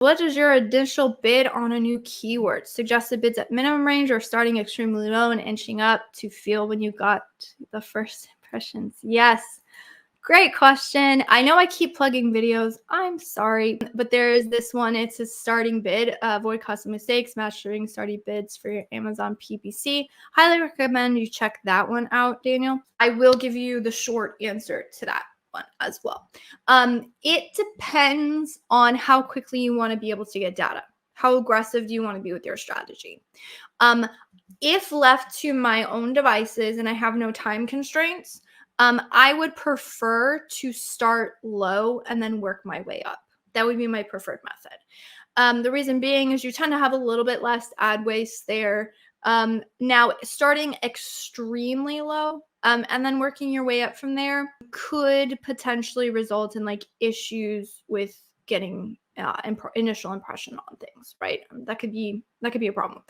What is your initial bid on a new keyword? Suggested bids at minimum range or starting extremely low and inching up to feel when you got the first impressions? Yes. Great question. I know I keep plugging videos. I'm sorry, but there's this one. It's a starting bid. Avoid custom mistakes, mastering starting bids for your Amazon PPC. Highly recommend you check that one out, Daniel. I will give you the short answer to that one as well. It depends on how quickly you want to be able to get data. How aggressive do you want to be with your strategy? If left to my own devices and I have no time constraints, I would prefer to start low and then work my way up. That would be my preferred method. The reason being is you tend to have a little bit less ad waste there. Now, starting extremely low and then working your way up from there could potentially result in like issues with getting initial impression on things, right? That could be a problem.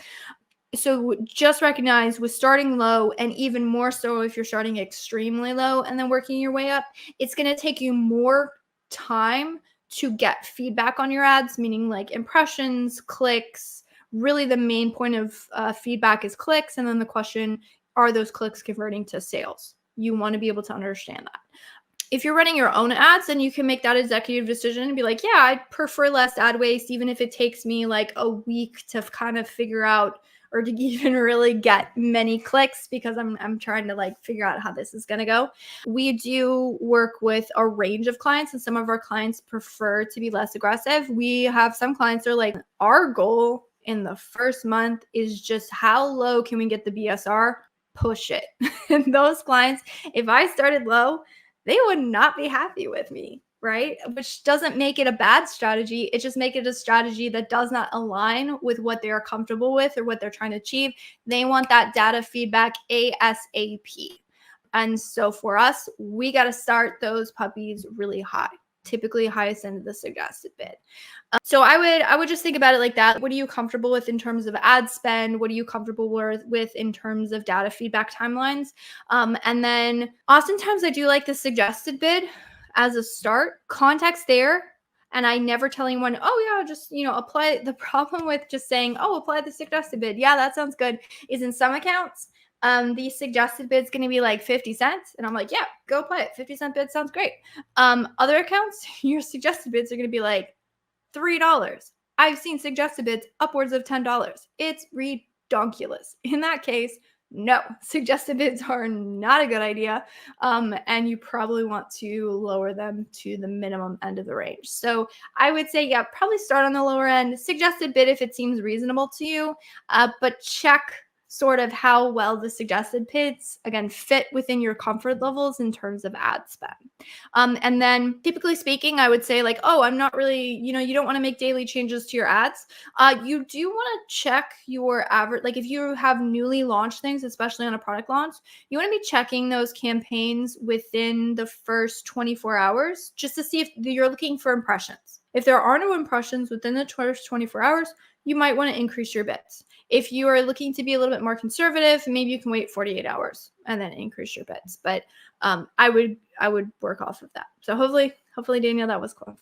So just recognize with starting low, and even more so if you're starting extremely low and then working your way up, it's going to take you more time to get feedback on your ads, meaning like impressions, clicks. Really, the main point of feedback is clicks. And then the question, are those clicks converting to sales? You want to be able to understand that. If you're running your own ads, then you can make that executive decision and be like, yeah, I'd prefer less ad waste, even if it takes me like a week to kind of figure out or to even really get many clicks, because I'm trying to like figure out how this is going to go. We do work with a range of clients, and some of our clients prefer to be less aggressive. We have some clients that are like, our goal in the first month is just how low can we get the BSR? Push it. And those clients, if I started low, they would not be happy with me, right? Which doesn't make it a bad strategy. It just makes it a strategy that does not align with what they are comfortable with or what they're trying to achieve. They want that data feedback ASAP. And so for us, we got to start those puppies really high, typically highest end of the suggested bid. So I would just think about it like that. What are you comfortable with in terms of ad spend? What are you comfortable with in terms of data feedback timelines? And then oftentimes I do like the suggested bid as a start. Context there. And I never tell anyone, oh yeah, just, apply. The problem with just saying, oh, apply the suggested bid. Yeah, that sounds good. Is in some accounts, the suggested bid's going to be like 50 cents. And I'm like, yeah, go apply it. 50-cent bid sounds great. Other accounts, your suggested bids are going to be like $3. I've seen suggested bids upwards of $10. It's redonkulous. In that case, no, suggested bids are not a good idea. And you probably want to lower them to the minimum end of the range. So I would say, yeah, probably start on the lower end. Suggested bid if it seems reasonable to you, but check sort of how well the suggested bids, again, fit within your comfort levels in terms of ad spend. And then typically speaking, I would say like, oh, I'm not really, you don't want to make daily changes to your ads. You do want to check your average, like if you have newly launched things, especially on a product launch, you want to be checking those campaigns within the first 24 hours just to see if you're looking for impressions. If there are no impressions within the first 24 hours, you might want to increase your bids. If you are looking to be a little bit more conservative, maybe you can wait 48 hours and then increase your bids. But I would work off of that. So hopefully, Daniel, that was cool.